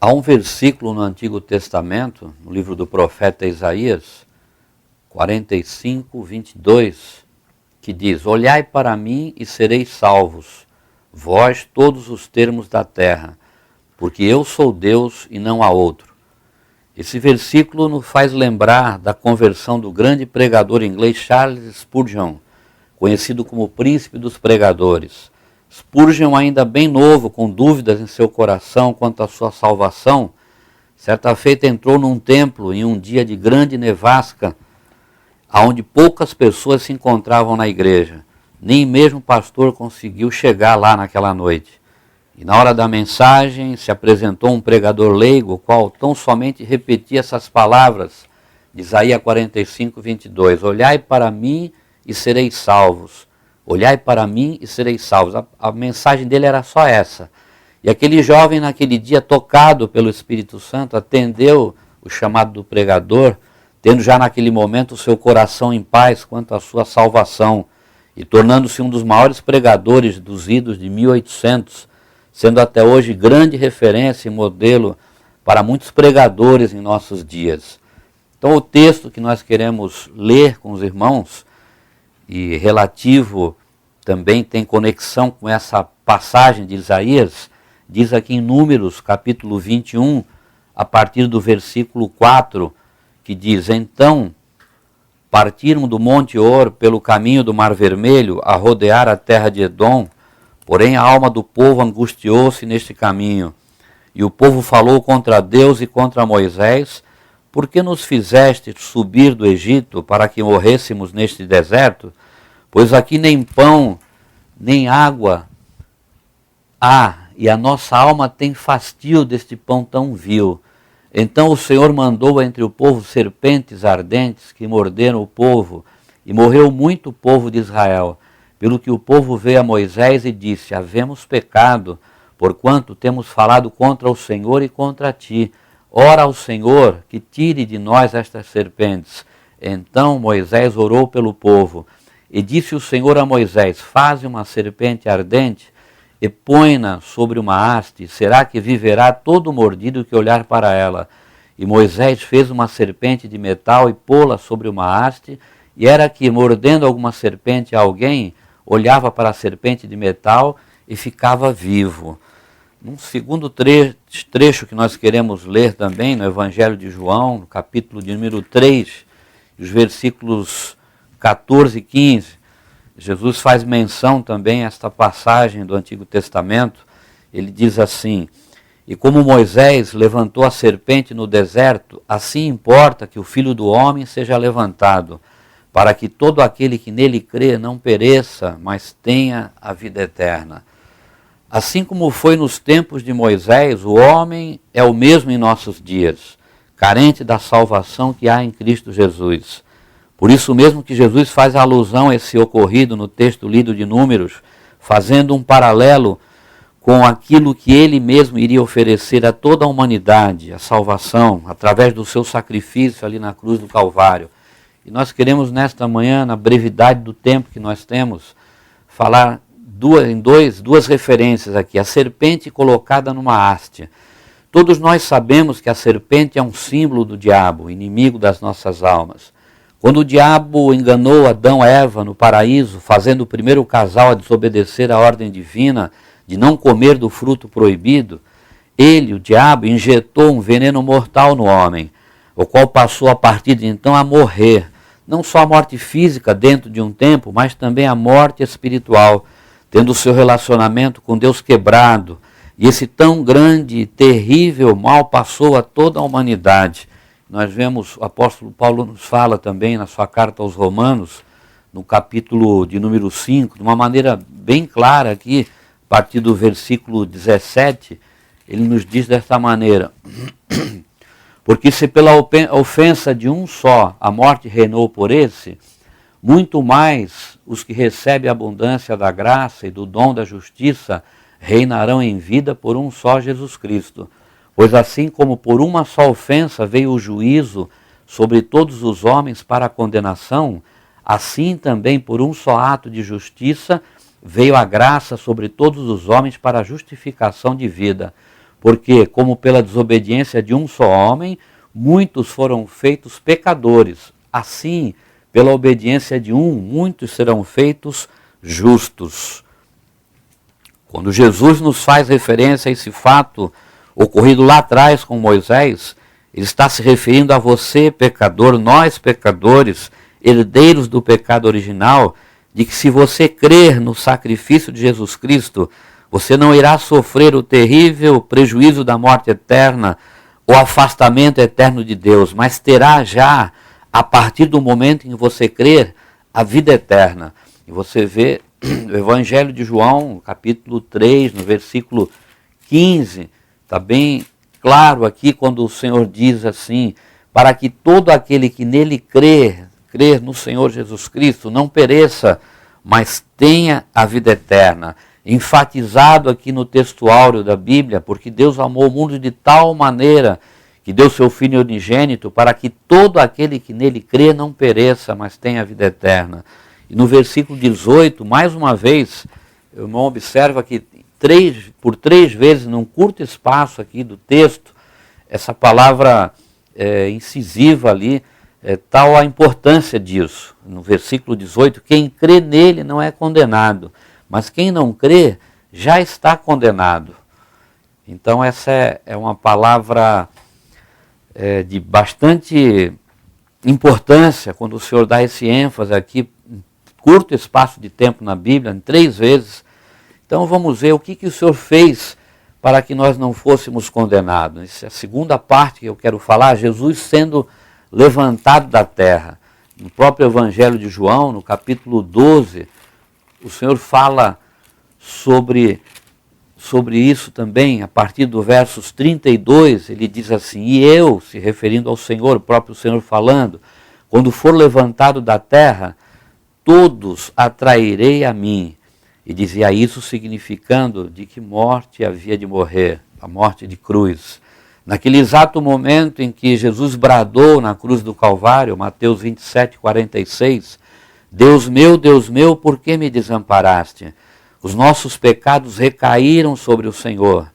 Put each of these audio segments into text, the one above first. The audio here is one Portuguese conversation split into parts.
Há um versículo no Antigo Testamento, no livro do profeta Isaías, 45, 22, que diz: Olhai para mim e sereis salvos, vós todos os termos da terra, porque eu sou Deus e não há outro. Esse versículo nos faz lembrar da conversão do grande pregador inglês Charles Spurgeon, conhecido como o príncipe dos pregadores. Spurgeon, ainda bem novo, com dúvidas em seu coração quanto à sua salvação, certa feita entrou num templo em um dia de grande nevasca, onde poucas pessoas se encontravam na igreja. Nem mesmo o pastor conseguiu chegar lá naquela noite. E na hora da mensagem se apresentou um pregador leigo, o qual tão somente repetia essas palavras de Isaías 45, 22. Olhai para mim e sereis salvos. Olhai para mim e sereis salvos. A mensagem dele era só essa. E aquele jovem, naquele dia, tocado pelo Espírito Santo, atendeu o chamado do pregador, tendo já naquele momento o seu coração em paz quanto à sua salvação, e tornando-se um dos maiores pregadores dos idos de 1800, sendo até hoje grande referência e modelo para muitos pregadores em nossos dias. Então o texto que nós queremos ler com os irmãos, e relativo também tem conexão com essa passagem de Isaías, diz aqui em Números, capítulo 21, a partir do versículo 4, que diz: Então partiram do Monte Or pelo caminho do Mar Vermelho a rodear a terra de Edom, porém a alma do povo angustiou-se neste caminho. E o povo falou contra Deus e contra Moisés: Por que nos fizeste subir do Egito para que morrêssemos neste deserto? Pois aqui nem pão, nem água há, e a nossa alma tem fastio deste pão tão vil. Então o Senhor mandou entre o povo serpentes ardentes que morderam o povo, e morreu muito o povo de Israel. Pelo que o povo veio a Moisés e disse: Havemos pecado, porquanto temos falado contra o Senhor e contra ti. Ora ao Senhor que tire de nós estas serpentes. Então Moisés orou pelo povo. E disse o Senhor a Moisés: Faze uma serpente ardente e põe-na sobre uma haste. Será que viverá todo mordido que olhar para ela? E Moisés fez uma serpente de metal e pô-la sobre uma haste. E era que, mordendo alguma serpente a alguém, olhava para a serpente de metal e ficava vivo. Um segundo trecho que nós queremos ler também no Evangelho de João, no capítulo de número 3, os versículos 14 e 15, Jesus faz menção também a esta passagem do Antigo Testamento. Ele diz assim: E como Moisés levantou a serpente no deserto, assim importa que o Filho do Homem seja levantado, para que todo aquele que nele crê não pereça, mas tenha a vida eterna. Assim como foi nos tempos de Moisés, o homem é o mesmo em nossos dias, carente da salvação que há em Cristo Jesus. Por isso mesmo que Jesus faz alusão a esse ocorrido no texto lido de Números, fazendo um paralelo com aquilo que ele mesmo iria oferecer a toda a humanidade, a salvação, através do seu sacrifício ali na cruz do Calvário. E nós queremos nesta manhã, na brevidade do tempo que nós temos, falar duas referências aqui. A serpente colocada numa haste. Todos nós sabemos que a serpente é um símbolo do diabo, inimigo das nossas almas. Quando o diabo enganou Adão e Eva no paraíso, fazendo o primeiro casal a desobedecer à ordem divina de não comer do fruto proibido, ele, o diabo, injetou um veneno mortal no homem, o qual passou a partir de então a morrer. Não só a morte física dentro de um tempo, mas também a morte espiritual, tendo o seu relacionamento com Deus quebrado. E esse tão grande e terrível mal passou a toda a humanidade. Nós vemos, o apóstolo Paulo nos fala também na sua carta aos Romanos, no capítulo de número 5, de uma maneira bem clara aqui, a partir do versículo 17, ele nos diz desta maneira: Porque se pela ofensa de um só a morte reinou por esse, muito mais os que recebem a abundância da graça e do dom da justiça reinarão em vida por um só Jesus Cristo. Pois assim como por uma só ofensa veio o juízo sobre todos os homens para a condenação, assim também por um só ato de justiça veio a graça sobre todos os homens para a justificação de vida. Porque, como pela desobediência de um só homem, muitos foram feitos pecadores. Assim, pela obediência de um, muitos serão feitos justos. Quando Jesus nos faz referência a esse fato ocorrido lá atrás com Moisés, ele está se referindo a você, pecador, nós, pecadores, herdeiros do pecado original, de que se você crer no sacrifício de Jesus Cristo, você não irá sofrer o terrível prejuízo da morte eterna, o afastamento eterno de Deus, mas terá já, a partir do momento em que você crer, a vida eterna. E você vê o Evangelho de João, capítulo 3, no versículo 15, está bem claro aqui quando o Senhor diz assim, para que todo aquele que nele crer no Senhor Jesus Cristo, não pereça, mas tenha a vida eterna. Enfatizado aqui no texto áureo da Bíblia, porque Deus amou o mundo de tal maneira que deu seu Filho unigênito para que todo aquele que nele crê não pereça, mas tenha a vida eterna. E no versículo 18, mais uma vez, o irmão observa que por três vezes, num curto espaço aqui do texto, essa palavra incisiva ali, tal a importância disso. No versículo 18, quem crê nele não é condenado, mas quem não crê já está condenado. Então essa é uma palavra de bastante importância, quando o Senhor dá esse ênfase aqui, curto espaço de tempo na Bíblia, em 3 vezes. Então vamos ver o que o Senhor fez para que nós não fôssemos condenados. Essa é a segunda parte que eu quero falar, Jesus sendo levantado da terra. No próprio Evangelho de João, no capítulo 12, o Senhor fala sobre isso também, a partir do versos 32, ele diz assim, e eu, se referindo ao Senhor, o próprio Senhor falando, quando for levantado da terra, todos atrairei a mim. E dizia isso significando de que morte havia de morrer, a morte de cruz. Naquele exato momento em que Jesus bradou na cruz do Calvário, Mateus 27, 46, Deus meu, por que me desamparaste? Os nossos pecados recaíram sobre o Senhor.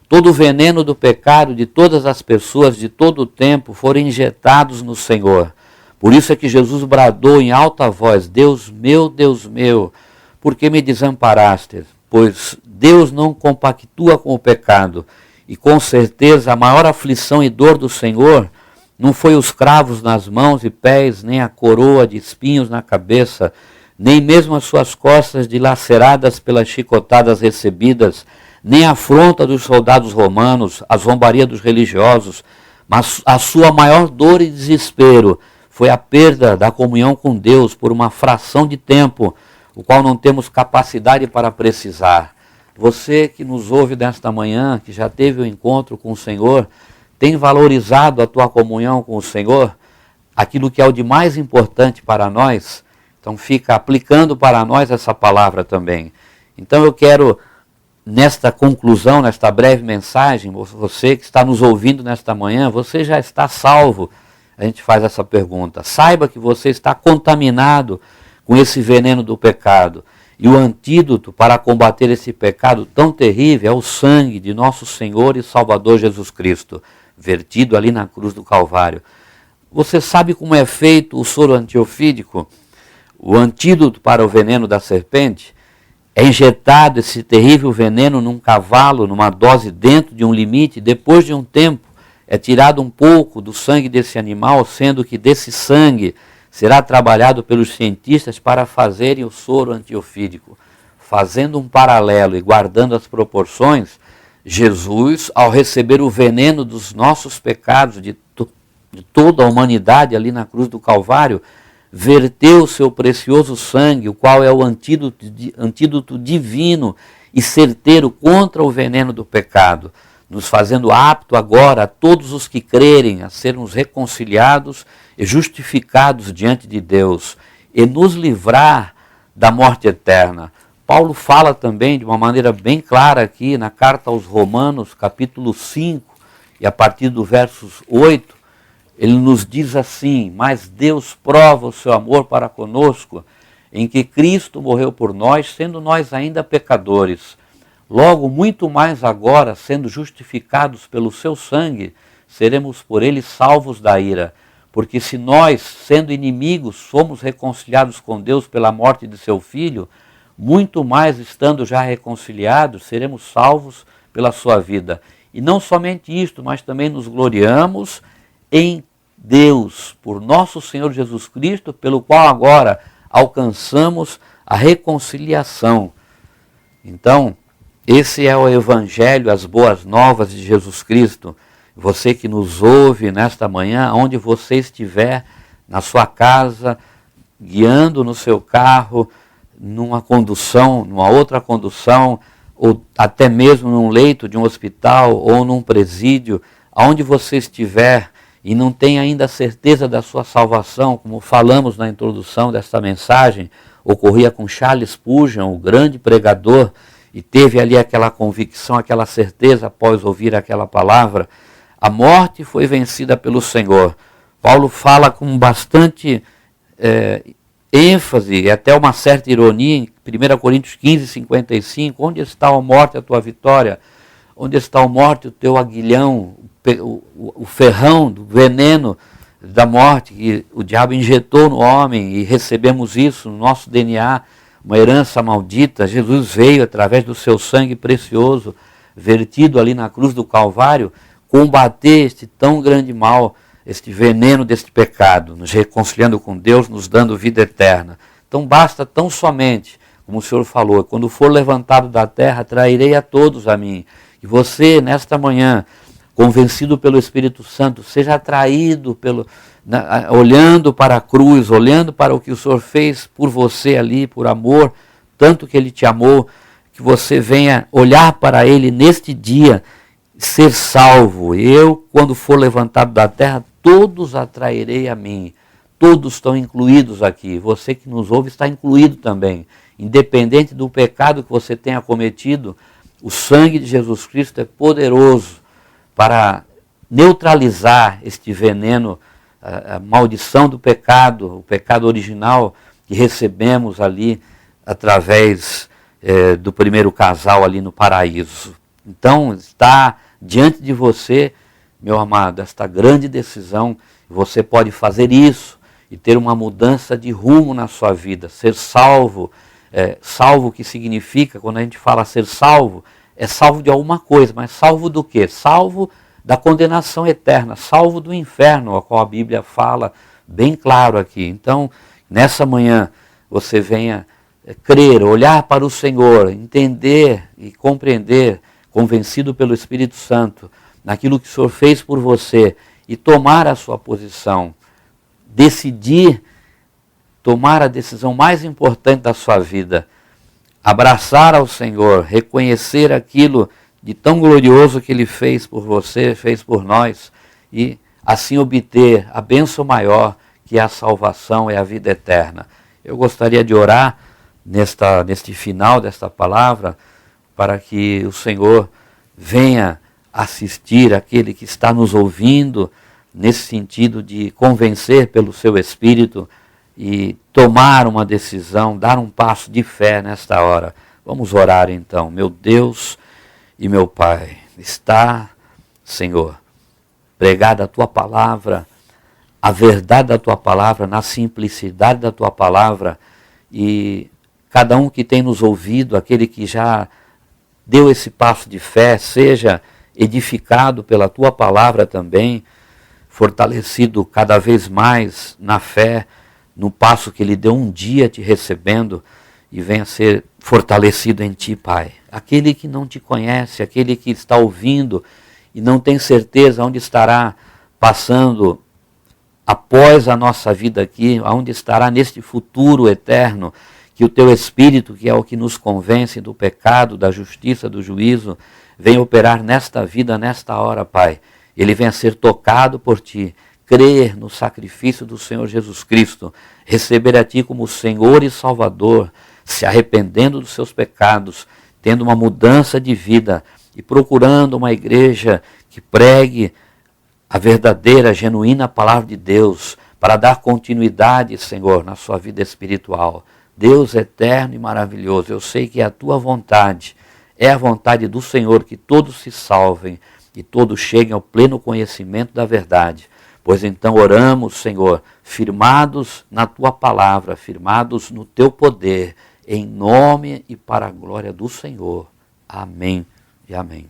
Todo o veneno do pecado de todas as pessoas de todo o tempo foram injetados no Senhor. Por isso é que Jesus bradou em alta voz, Deus meu, por que me desamparaste? Pois Deus não compactua com o pecado. E com certeza a maior aflição e dor do Senhor não foi os cravos nas mãos e pés, nem a coroa de espinhos na cabeça, nem mesmo as suas costas dilaceradas pelas chicotadas recebidas, nem a afronta dos soldados romanos, a zombaria dos religiosos, mas a sua maior dor e desespero foi a perda da comunhão com Deus por uma fração de tempo, o qual não temos capacidade para precisar. Você que nos ouve nesta manhã, que já teve o encontro com o Senhor, tem valorizado a tua comunhão com o Senhor? Aquilo que é o de mais importante para nós? Então fica aplicando para nós essa palavra também. Então eu quero, nesta conclusão, nesta breve mensagem, você que está nos ouvindo nesta manhã, você já está salvo? A gente faz essa pergunta. Saiba que você está contaminado com esse veneno do pecado. E o antídoto para combater esse pecado tão terrível é o sangue de nosso Senhor e Salvador Jesus Cristo, vertido ali na cruz do Calvário. Você sabe como é feito o soro antiofídico? O antídoto para o veneno da serpente? É injetado esse terrível veneno num cavalo, numa dose dentro de um limite, depois de um tempo é tirado um pouco do sangue desse animal, sendo que desse sangue será trabalhado pelos cientistas para fazerem o soro antiofídico. Fazendo um paralelo e guardando as proporções, Jesus, ao receber o veneno dos nossos pecados, de toda a humanidade ali na cruz do Calvário, verteu o seu precioso sangue, o qual é o antídoto divino e certeiro contra o veneno do pecado, nos fazendo apto agora a todos os que crerem a sermos reconciliados e justificados diante de Deus e nos livrar da morte eterna. Paulo fala também de uma maneira bem clara aqui na carta aos Romanos, capítulo 5, e a partir do versos 8, ele nos diz assim, mas Deus prova o seu amor para conosco, em que Cristo morreu por nós, sendo nós ainda pecadores. Logo, muito mais agora, sendo justificados pelo seu sangue, seremos por ele salvos da ira. Porque se nós, sendo inimigos, somos reconciliados com Deus pela morte de seu Filho, muito mais estando já reconciliados, seremos salvos pela sua vida. E não somente isto, mas também nos gloriamos em Deus, por nosso Senhor Jesus Cristo, pelo qual agora alcançamos a reconciliação. Então, esse é o Evangelho, as boas novas de Jesus Cristo. Você que nos ouve nesta manhã, onde você estiver, na sua casa, guiando no seu carro, numa condução, numa outra condução, ou até mesmo num leito de um hospital ou num presídio, aonde você estiver e não tem ainda a certeza da sua salvação, como falamos na introdução desta mensagem, ocorria com Charles Spurgeon, o grande pregador, e teve ali aquela convicção, aquela certeza após ouvir aquela palavra. A morte foi vencida pelo Senhor. Paulo fala com bastante ênfase e até uma certa ironia em 1 Coríntios 15, 55, onde está a morte, a tua vitória? Onde está a morte, o teu aguilhão, o ferrão do veneno da morte que o diabo injetou no homem, e recebemos isso no nosso DNA, uma herança maldita. Jesus veio através do seu sangue precioso, vertido ali na cruz do Calvário, combater este tão grande mal, este veneno deste pecado, nos reconciliando com Deus, nos dando vida eterna. Então basta tão somente, como o Senhor falou, quando for levantado da terra, trairei a todos a mim. E você, nesta manhã, convencido pelo Espírito Santo, seja atraído olhando para a cruz, olhando para o que o Senhor fez por você ali, por amor, tanto que Ele te amou, que você venha olhar para Ele neste dia, ser salvo. Eu, quando for levantado da terra, todos atrairei a mim. Todos estão incluídos aqui. Você que nos ouve está incluído também. Independente do pecado que você tenha cometido, o sangue de Jesus Cristo é poderoso para neutralizar este veneno, a maldição do pecado, o pecado original que recebemos ali através do primeiro casal ali no paraíso. Então está diante de você, meu amado, esta grande decisão. Você pode fazer isso e ter uma mudança de rumo na sua vida, ser salvo. Salvo, que significa, quando a gente fala ser salvo, é salvo de alguma coisa, mas salvo do quê? Salvo da condenação eterna, salvo do inferno, a qual a Bíblia fala bem claro aqui. Então, nessa manhã, você venha crer, olhar para o Senhor, entender e compreender, convencido pelo Espírito Santo, naquilo que o Senhor fez por você, e tomar a sua posição, decidir, tomar a decisão mais importante da sua vida, abraçar ao Senhor, reconhecer aquilo de tão glorioso que Ele fez por você, fez por nós, e assim obter a bênção maior, que é a salvação, é a vida eterna. Eu gostaria de orar neste final desta palavra, para que o Senhor venha assistir aquele que está nos ouvindo, nesse sentido de convencer pelo seu Espírito e tomar uma decisão, dar um passo de fé nesta hora. Vamos orar então. Meu Deus e meu Pai, está, Senhor, pregada a Tua palavra, a verdade da Tua palavra, na simplicidade da Tua palavra, e cada um que tem nos ouvido, aquele que já deu esse passo de fé, seja edificado pela Tua palavra também, fortalecido cada vez mais na fé, no passo que Ele deu um dia te recebendo, e venha ser fortalecido em Ti, Pai. Aquele que não Te conhece, aquele que está ouvindo e não tem certeza onde estará passando após a nossa vida aqui, onde estará neste futuro eterno, que o Teu Espírito, que é o que nos convence do pecado, da justiça, do juízo, venha operar nesta vida, nesta hora, Pai. Ele venha ser tocado por Ti, crer no sacrifício do Senhor Jesus Cristo, receber a Ti como Senhor e Salvador, se arrependendo dos seus pecados, tendo uma mudança de vida e procurando uma igreja que pregue a verdadeira, genuína palavra de Deus, para dar continuidade, Senhor, na sua vida espiritual. Deus eterno e maravilhoso, eu sei que é a Tua vontade, É a vontade do Senhor que todos se salvem e todos cheguem ao pleno conhecimento da verdade. Pois então oramos, Senhor, firmados na Tua palavra, firmados no Teu poder, em nome e para a glória do Senhor. Amém e amém.